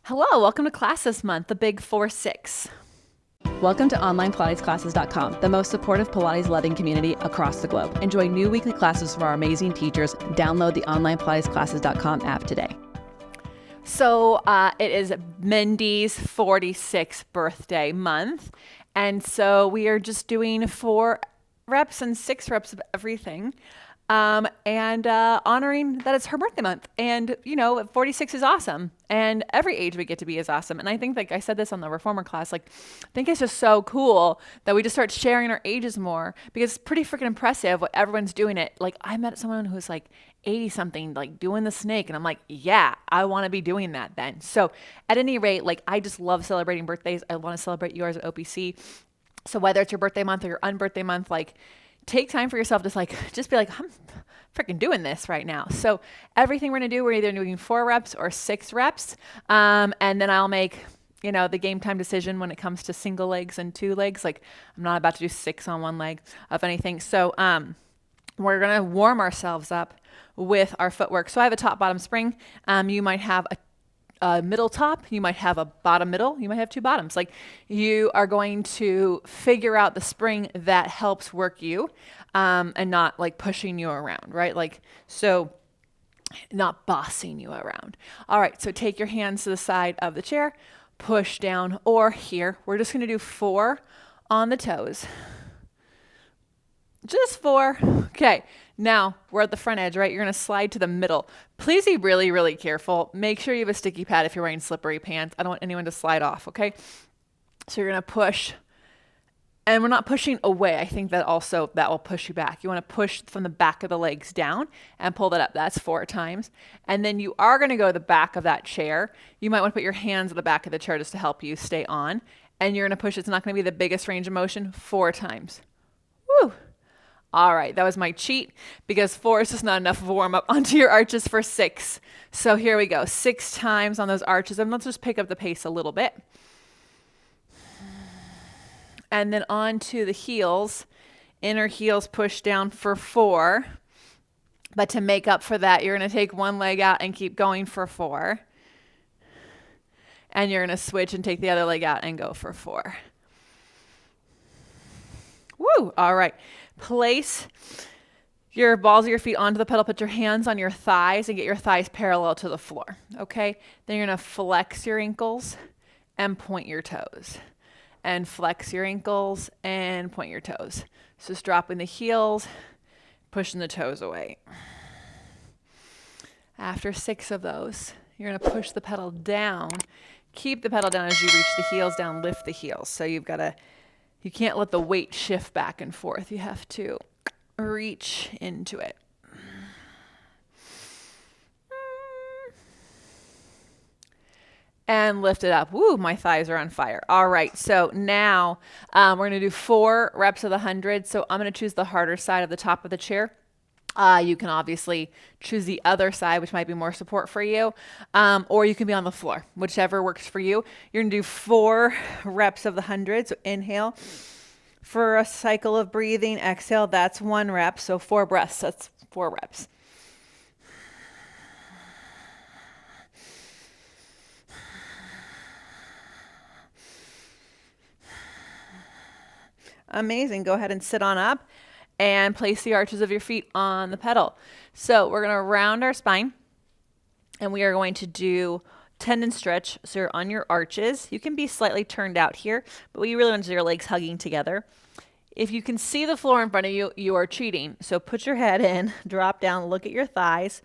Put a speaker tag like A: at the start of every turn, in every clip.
A: Hello, welcome to class this month, the Big 4-6.
B: Welcome to OnlinePilatesClasses.com, the most supportive Pilates-loving community across the globe. Enjoy new weekly classes from our amazing teachers. Download the OnlinePilatesClasses.com app today.
A: So it is Mindy's 46th birthday month, and so we are just doing 4 reps and 6 reps of everything. And honoring that it's her birthday month. And, 46 is awesome. And every age we get to be is awesome. And I think, like I said this on the reformer class, I think it's just so cool that we just start sharing our ages more, because it's pretty freaking impressive what everyone's doing it. Like, I met someone who's 80 something, doing the snake. And I'm like, yeah, I want to be doing that then. So at any rate, I just love celebrating birthdays. I want to celebrate yours at OPC. So whether it's your birthday month or your unbirthday month, take time for yourself to just be like, I'm freaking doing this right now. So everything we're going to do, we're either doing 4 reps or 6 reps. And then I'll make, the game time decision when it comes to single legs and 2 legs. I'm not about to do 6 on 1 leg of anything. So we're going to warm ourselves up with our footwork. So I have a top bottom spring. You might have a middle top, you might have a bottom middle, you might have 2 bottoms. You are going to figure out the spring that helps work you, and not pushing you around, right? So not bossing you around. All right, so take your hands to the side of the chair, push down, or here, we're just gonna do 4 on the toes. Just 4. Okay, now we're at the front edge, right? You're going to slide to the middle. Please be really, really careful. Make sure you have a sticky pad if you're wearing slippery pants. I don't want anyone to slide off, okay? So you're going to push, and we're not pushing away. I think that will push you back. You want to push from the back of the legs down and pull that up. That's 4 times. And then you are going to go to the back of that chair. You might want to put your hands at the back of the chair just to help you stay on. And you're going to push. It's not going to be the biggest range of motion. 4 times. Woo! All right, that was my cheat, because 4 is just not enough of a warm up. Onto your arches for 6. So here we go, 6 times on those arches, and let's just pick up the pace a little bit. And then onto the heels, inner heels push down for 4. But to make up for that, you're going to take 1 leg out and keep going for 4. And you're going to switch and take the other leg out and go for 4. Woo! All right. Place your balls of your feet onto the pedal. Put your hands on your thighs and get your thighs parallel to the floor. Okay? Then you're going to flex your ankles and point your toes. And flex your ankles and point your toes. So just dropping the heels, pushing the toes away. After 6 of those, you're going to push the pedal down. Keep the pedal down as you reach the heels down. Lift the heels. So you can't let the weight shift back and forth. You have to reach into it. And lift it up. Woo, my thighs are on fire. All right, so now we're going to do 4 reps of the 100. So I'm going to choose the harder side of the top of the chair. You can obviously choose the other side, which might be more support for you, or you can be on the floor, whichever works for you. You're going to do 4 reps of the 100. So inhale for a cycle of breathing. Exhale, that's 1 rep. So 4 breaths, that's 4 reps. Amazing. Go ahead and sit on up and place the arches of your feet on the pedal. So we're going to round our spine, and we are going to do tendon stretch. So you're on your arches. You can be slightly turned out here, but what you really want to do is your legs hugging together. If you can see the floor in front of you, you are cheating. So put your head in, drop down, look at your thighs,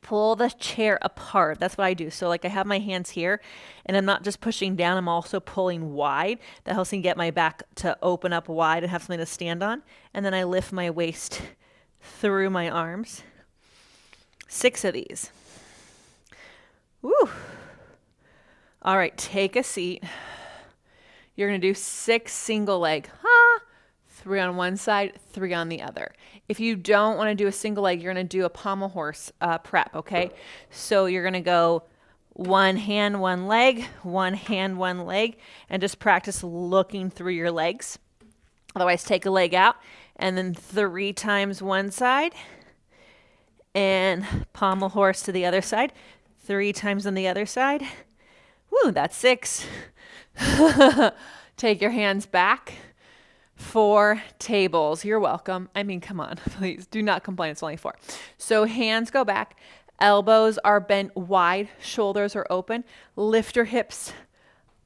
A: pull the chair apart. That's what I do. So I have my hands here, and I'm not just pushing down, I'm also pulling wide. That helps me get my back to open up wide and have something to stand on. And then I lift my waist through my arms. 6 of these. Woo. All right, take a seat. You're going to do 6 single leg. 3 on one side, 3 on the other. If you don't want to do a single leg, you're going to do a pommel horse prep, okay? So you're going to go 1 hand, 1 leg, 1 hand, 1 leg, and just practice looking through your legs. Otherwise, take a leg out, and then 3 times one side, and pommel horse to the other side, 3 times on the other side, Woo, that's 6. Take your hands back. 4 tables. You're welcome. I mean, come on, please do not complain. It's only 4. So hands go back. Elbows are bent wide. Shoulders are open. Lift your hips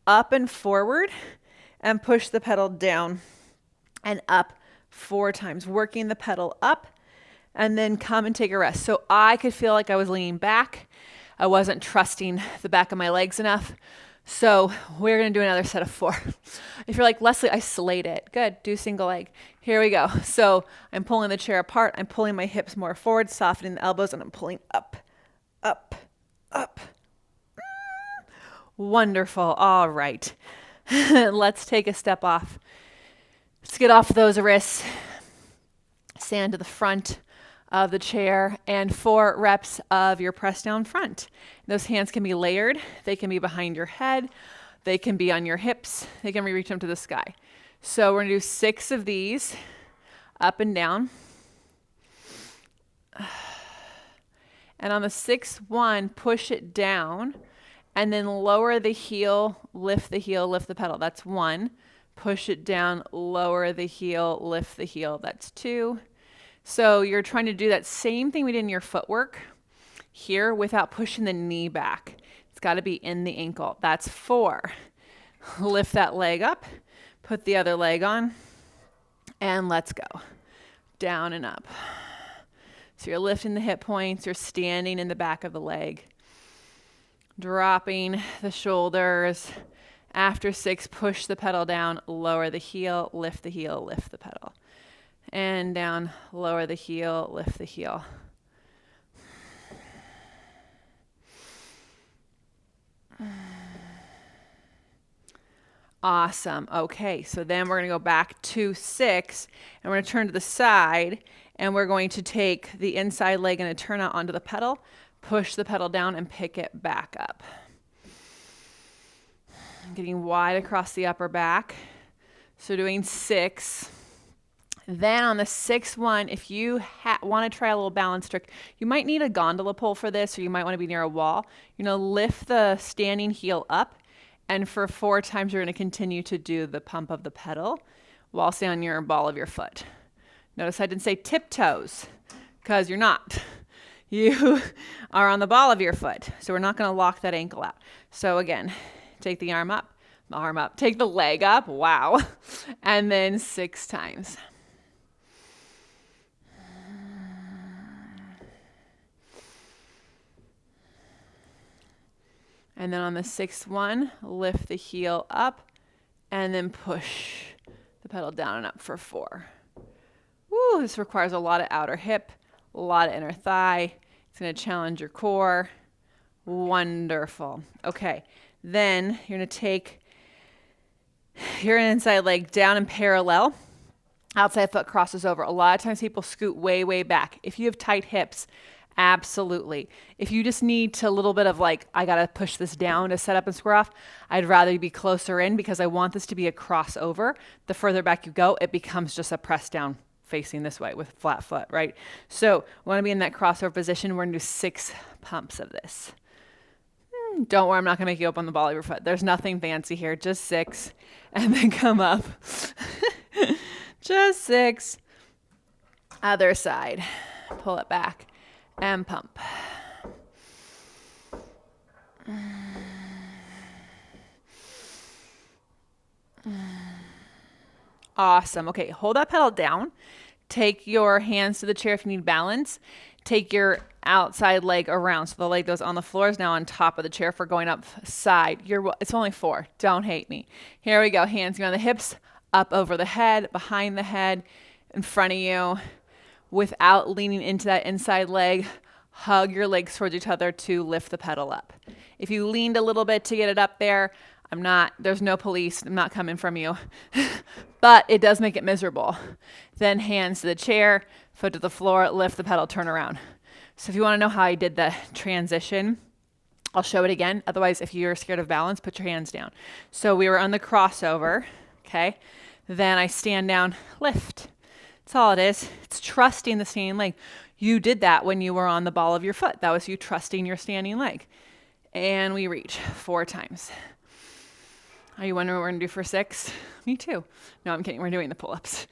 A: up and forward and push the pedal down and up 4 times, working the pedal up and then come and take a rest. So I could feel like I was leaning back. I wasn't trusting the back of my legs enough. So we're going to do another set of 4. If you're like, Lesley, I slayed it. Good. Do single leg. Here we go. So I'm pulling the chair apart. I'm pulling my hips more forward, softening the elbows, and I'm pulling up, up, up. Wonderful. All right. Let's take a step off. Let's get off those wrists. Stand to the front of the chair and 4 reps of your press down front. Those hands can be layered. They can be behind your head. They can be on your hips. They can reach them to the sky. So we're going to do 6 of these up and down. And on the 6th one, push it down and then lower the heel, lift the pedal. That's 1. Push it down, lower the heel, lift the heel. That's 2. So you're trying to do that same thing we did in your footwork here without pushing the knee back. It's got to be in the ankle. That's 4. Lift that leg up, put the other leg on, and let's go. Down and up. So you're lifting the hip points, you're standing in the back of the leg. Dropping the shoulders. After 6, push the pedal down, lower the heel, lift the pedal. And down, lower the heel, lift the heel. Awesome. Okay, so then we're going to go back to 6, and we're going to turn to the side, and we're going to take the inside leg and turn out onto the pedal, push the pedal down, and pick it back up. Getting wide across the upper back. So doing 6. Then on the 6th one, if you want to try a little balance trick, you might need a gondola pole for this, or you might want to be near a wall. You're going to lift the standing heel up, and for 4 times, you're going to continue to do the pump of the pedal while staying on your ball of your foot. Notice I didn't say tiptoes, because you're not. You are on the ball of your foot, so we're not going to lock that ankle out. So again, take the arm up, take the leg up, wow, and then 6 times. And then on the 6th one, lift the heel up and then push the pedal down and up for 4. Woo, this requires a lot of outer hip, a lot of inner thigh. It's going to challenge your core. Wonderful. Okay, then you're going to take your inside leg down and parallel. Outside foot crosses over. A lot of times people scoot way, way back. If you have tight hips, absolutely. If you just need to a little bit of like, I got to push this down to set up and square off, I'd rather you be closer in because I want this to be a crossover. The further back you go, it becomes just a press down facing this way with flat foot, right? So we want to be in that crossover position. We're going to do 6 pumps of this. Don't worry, I'm not going to make you up on the ball of your foot. There's nothing fancy here. Just 6 and then come up. Just 6. Other side. Pull it back. And pump. Awesome. Okay, hold that pedal down. Take your hands to the chair if you need balance. Take your outside leg around. So the leg goes on the floor is now on top of the chair for going up side. It's only 4. Don't hate me. Here we go. Hands on the hips, up over the head, behind the head, in front of you. Without leaning into that inside leg, hug your legs towards each other to lift the pedal up. If you leaned a little bit to get it up there, there's no police, I'm not coming from you, but it does make it miserable. Then hands to the chair, foot to the floor, lift the pedal, turn around. So if you want to know how I did the transition, I'll show it again. Otherwise, if you're scared of balance, put your hands down. So we were on the crossover, okay? Then I stand down, lift. That's all it is. It's trusting the standing leg. You did that when you were on the ball of your foot. That was you trusting your standing leg. And we reach 4 times. Are you wondering what we're gonna do for 6? Me too. No, I'm kidding. We're doing the pull-ups.